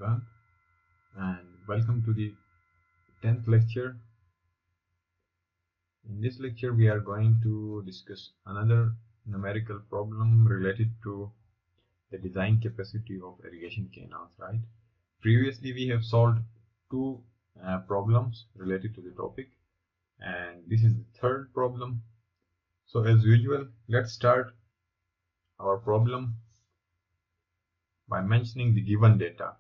everyone, and welcome to the 10th lecture. In this lecture we are going to discuss another numerical problem related to the design capacity of irrigation canals, right? Previously we have solved two problems related to the topic, and this is the third problem. So as usual, let's start our problem by mentioning the given data.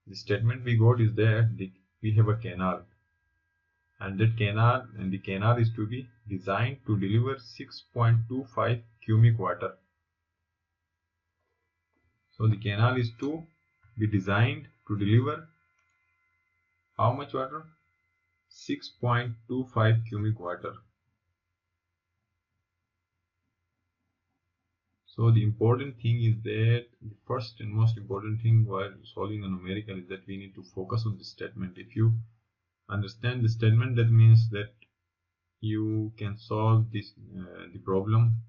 The statement we got is that we have a canal, and the canal is to be designed to deliver 6.25 cubic water. So the canal is to be designed to deliver how much water? 6.25 cubic water. So the important thing is that the first and most important thing while solving a numerical is that we need to focus on the statement. If you understand the statement, that means that you can solve this the problem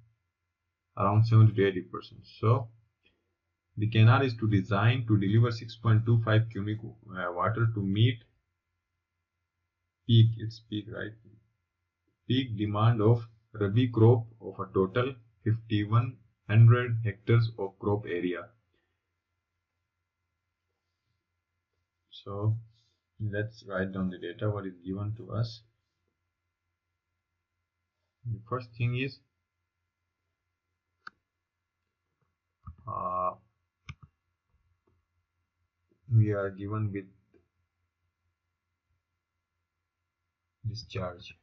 around 70 to 80%. So the canal is to design to deliver 6.25 cubic water to meet peak demand of Rabi crop of a total 5100 hectares of crop area. So let's write down the data what is given to us. The first thing is we are given with discharge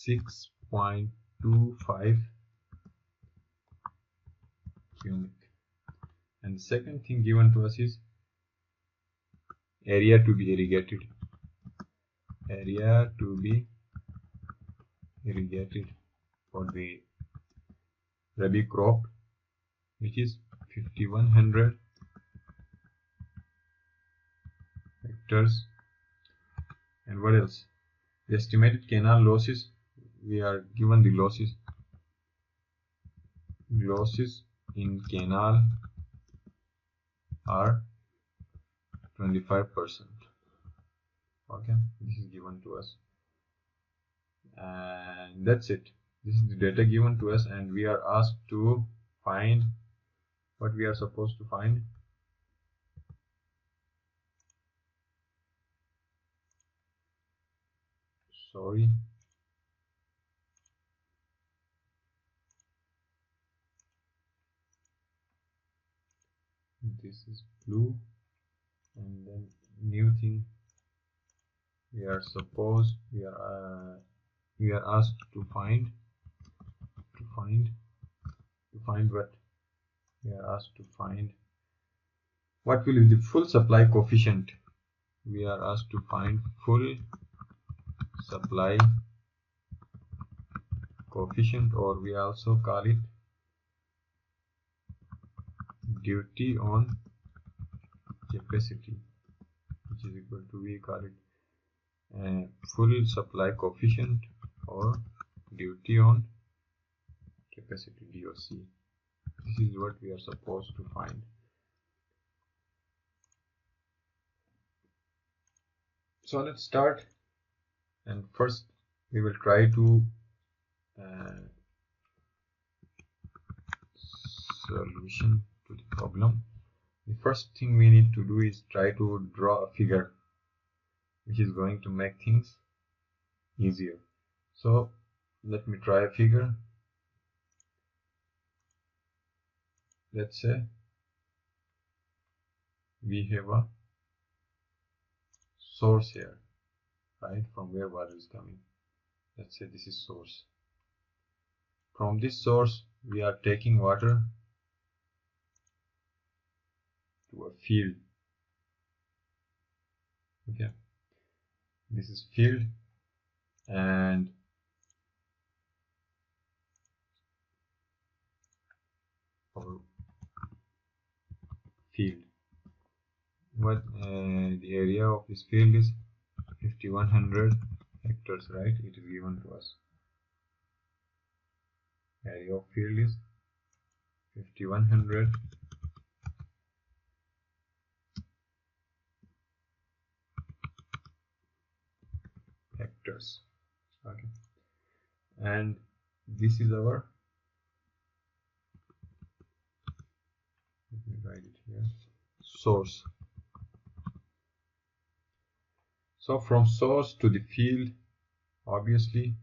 6.25 cubic, and the second thing given to us is area to be irrigated for the Rabi crop, which is 5100 hectares. And what else? The estimated canal losses, we are given the losses in canal are 25%. Okay, this is given to us, and that's it. This is the data given to us, and we are asked to find what we are supposed to find. Sorry. This is blue, and then new thing we are asked to find what? We are asked to find what will be the full supply coefficient. We are asked to find full supply coefficient, or we also call it duty on capacity, which is equal to, we call it full supply coefficient or duty on capacity, DOC. This is what we are supposed to find. So let's start, and first we will try to solution to the problem. The first thing we need to do is try to draw a figure which is going to make things easier. So let me try a figure. Let's say we have a source here, right, from where water is coming. Let's say this is source. From this source we are taking water to a field. Okay, this is field, and our field, what the area of this field is 5100 hectares, right? It is given to us. Area of field is 5100 hectares. Okay, and this is our, let me write it here, source. So from source to the field, obviously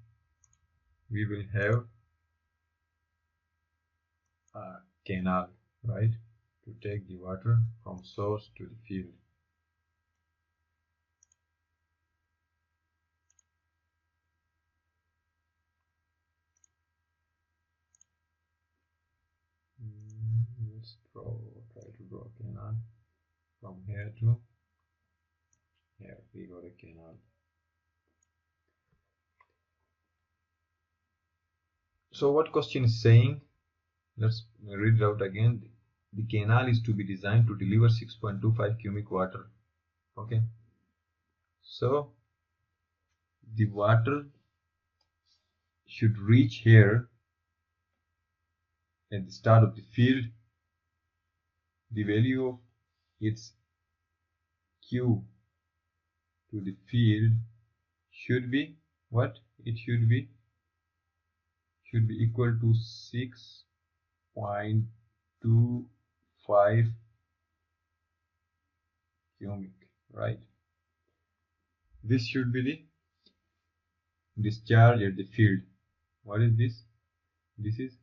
we will have a canal, right, to take the water from source to the field. Let's try to draw a canal from here to here. We got a canal. So what question is saying? Let's read it out again. The canal is to be designed to deliver 6.25 cubic water. Okay. So the water should reach here at the start of the field. The value of its Q to the field should be what? It should be equal to 6.25 cubic, right? This should be the discharge at the field. What is this? This is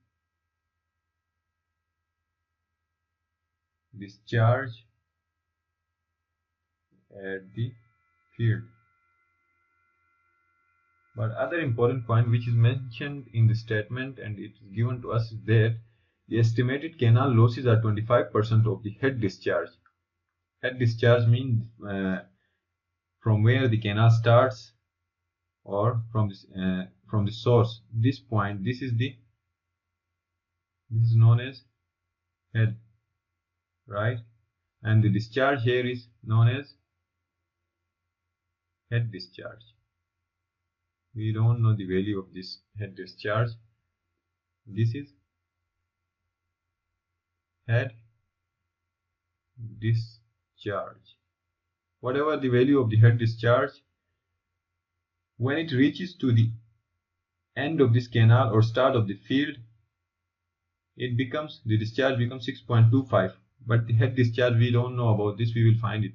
discharge at the field. But other important point which is mentioned in the statement and it is given to us is that the estimated canal losses are 25% of the head discharge. Head discharge means from where the canal starts or from the source. This point, this is known as head, right? And the discharge here is known as head discharge. We don't know the value of this head discharge. This is head discharge. Whatever the value of the head discharge, when it reaches to the end of this canal or start of the field, it becomes, the discharge becomes 6.25. But the head discharge, we don't know about this, we will find it.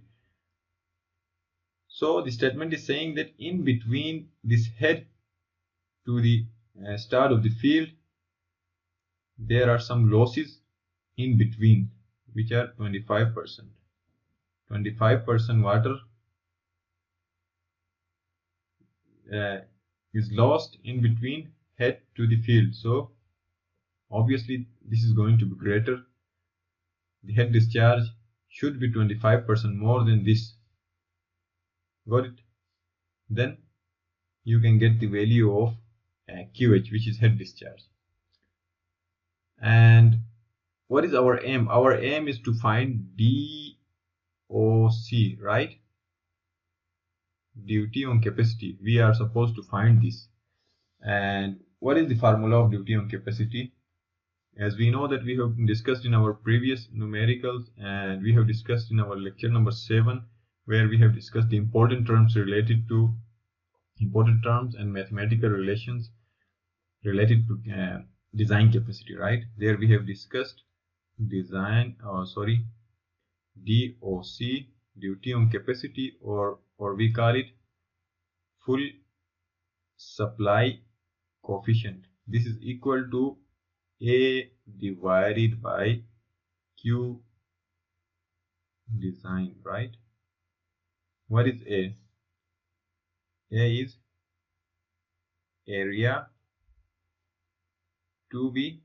So the statement is saying that in between this head to the start of the field, there are some losses in between, which are 25%. 25% water is lost in between head to the field. So obviously this is going to be greater. The head discharge should be 25% more than this. Got it? Then you can get the value of QH, which is head discharge. And what is our aim? Our aim is to find DOC, right? Duty on capacity. We are supposed to find this. And what is the formula of duty on capacity? As we know that we have discussed in our previous numericals, and we have discussed in our lecture number 7, where we have discussed the important terms related to important terms and mathematical relations related to design capacity, right? There we have discussed DOC, duty on capacity, or we call it full supply coefficient. This is equal to A divided by Q design, right? What is A? A is area to be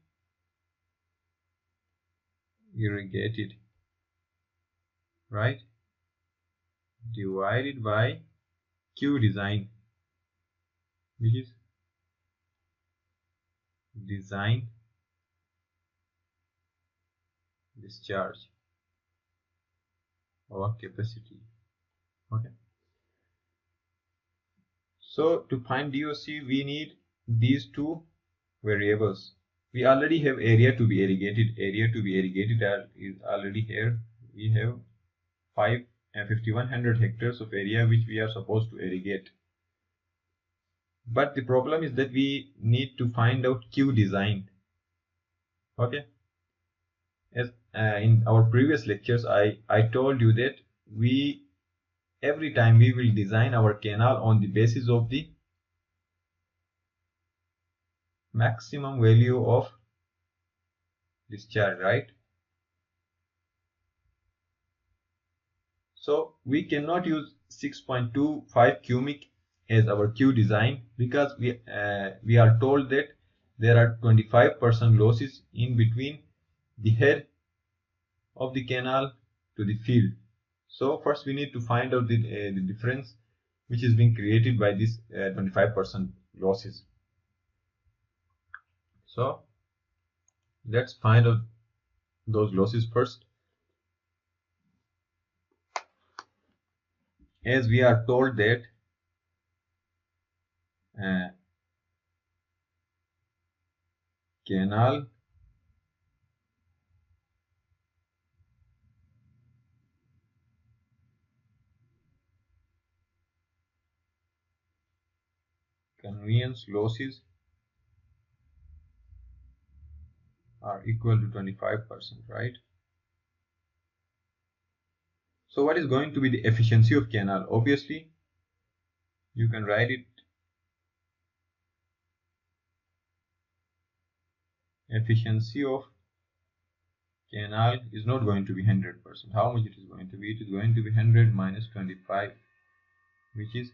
irrigated, right? Divided by Q design, which is design discharge or capacity. Okay. So to find DOC, we need these two variables, we already have area to be irrigated. Area to be irrigated is already here. We have 5,100 hectares of area which we are supposed to irrigate. But the problem is that we need to find out Q design. Okay. As in our previous lectures, I told you that every time we will design our canal on the basis of the maximum value of discharge, right? So we cannot use 6.25 cubic as our Q design because we are told that there are 25% losses in between the head of the canal to the field. So first we need to find out the difference which is being created by this 25% losses. So let's find out those losses first. As we are told that canal conveyance losses are equal to 25%, right? So what is going to be the efficiency of canal? Obviously, you can write it. Efficiency of canal is not going to be 100%. How much it is going to be? It is going to be 100 minus 25, which is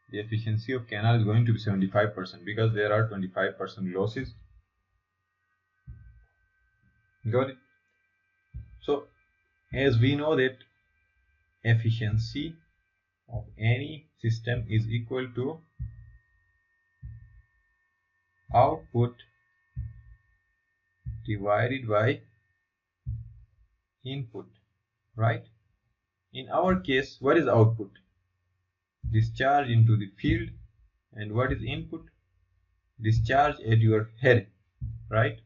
the efficiency of canal is going to be 75% because there are 25% losses. Got it? So as we know that efficiency of any system is equal to output divided by input, right? In our case, what is output? Discharge into the field. And what is input? Discharge at your head, right?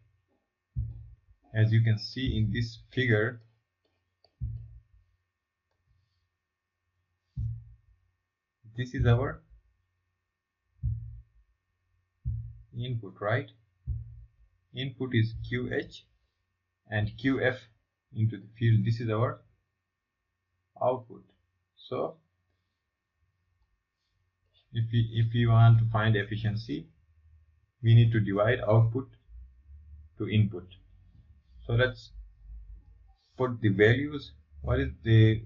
As you can see in this figure, this is our input, right? Input is QH and QF into the field. This is our output. So if we want to find efficiency, we need to divide output to input. So let's put the values. What is the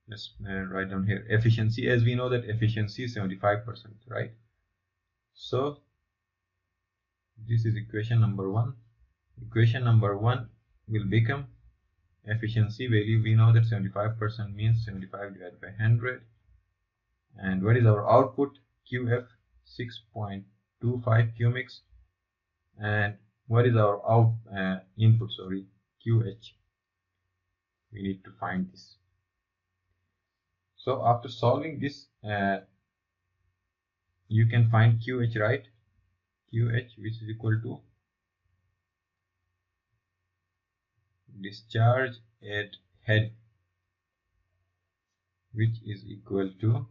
let's write down here efficiency. As we know that efficiency is 75%, right? So this is equation number 1. Equation number 1 will become efficiency value. We know that 75% means 75 divided by 100. And what is our output? QF 6.25 cubics. And what is our input? Sorry, QH. We need to find this. So after solving this, you can find QH, right? QH, which is equal to discharge at head, which is equal to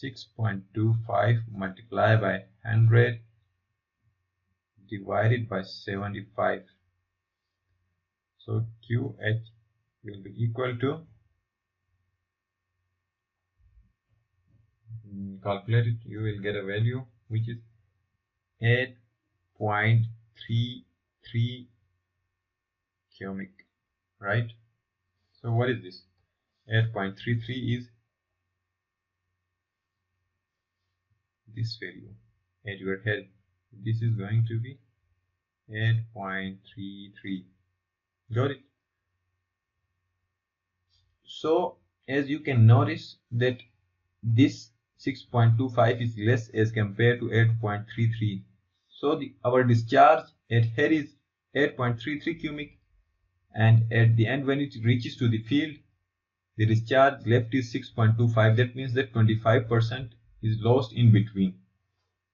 6.25 multiplied by 100 divided by 75. So QH will be equal to, calculate it, you will get a value which is 8.33 cubic, right? So what is this? 8.33 is this value at your head. This is going to be 8.33. Got it? So as you can notice that this 6.25 is less as compared to 8.33. So our discharge at head is 8.33 cubic, and at the end when it reaches to the field, the discharge left is 6.25. That means that 25% is lost in between.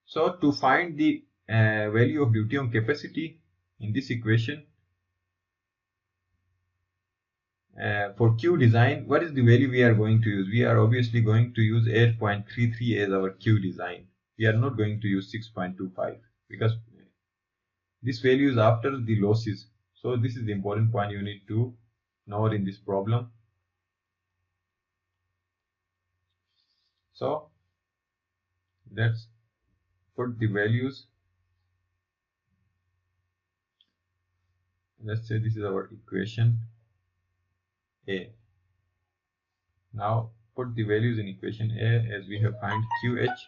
So to find the value of luteum capacity in this equation, for Q design, what is the value we are going to use? We are obviously going to use 8.33 as our Q design. We are not going to use 6.25 because this value is after the losses. So this is the important point you need to know in this problem. So let's put the values. Let's say this is our equation A. Now put the values in equation A as we have find QH,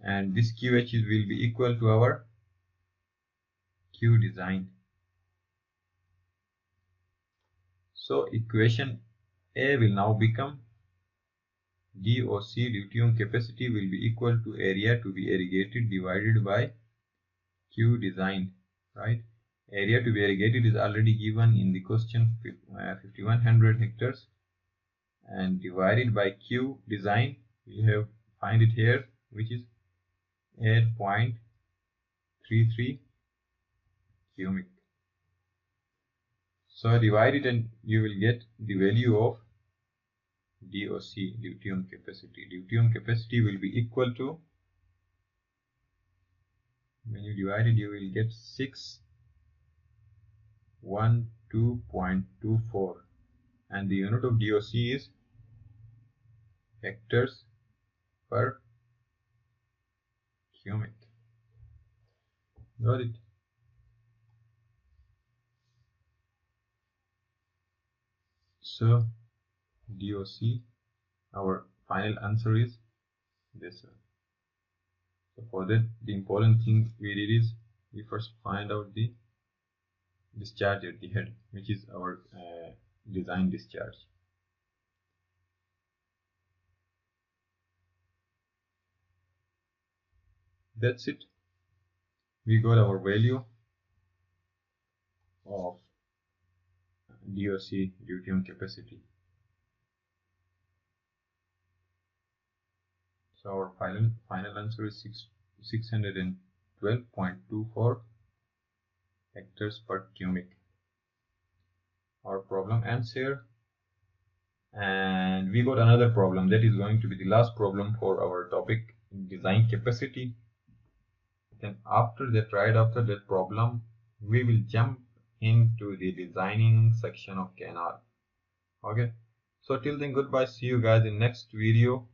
and this QH will be equal to our Q design. So equation A will now become DOC, luteum capacity, will be equal to area to be irrigated divided by Q design, right? Area to be irrigated is already given in the question, 5100 hectares, and divided by Q design, we have find it here, which is 8.33 cubic. So divide it and you will get the value of DOC, luteum capacity. Luteum capacity will be equal to, when you divide it, you will get 612.24, and the unit of DOC is hectares per cubic. Got it? So DOC, our final answer is this one. So for that, the important thing we did is we first find out the discharge at the head, which is our design discharge. That's it. We got our value of DOC, luteum capacity. So our final answer is 612.24 hectares per cubic. Our problem ends here, and we got another problem that is going to be the last problem for our topic, design capacity. Then after that, right after that problem, we will jump into the designing section of Canal. Okay, so till then, goodbye, see you guys in next video.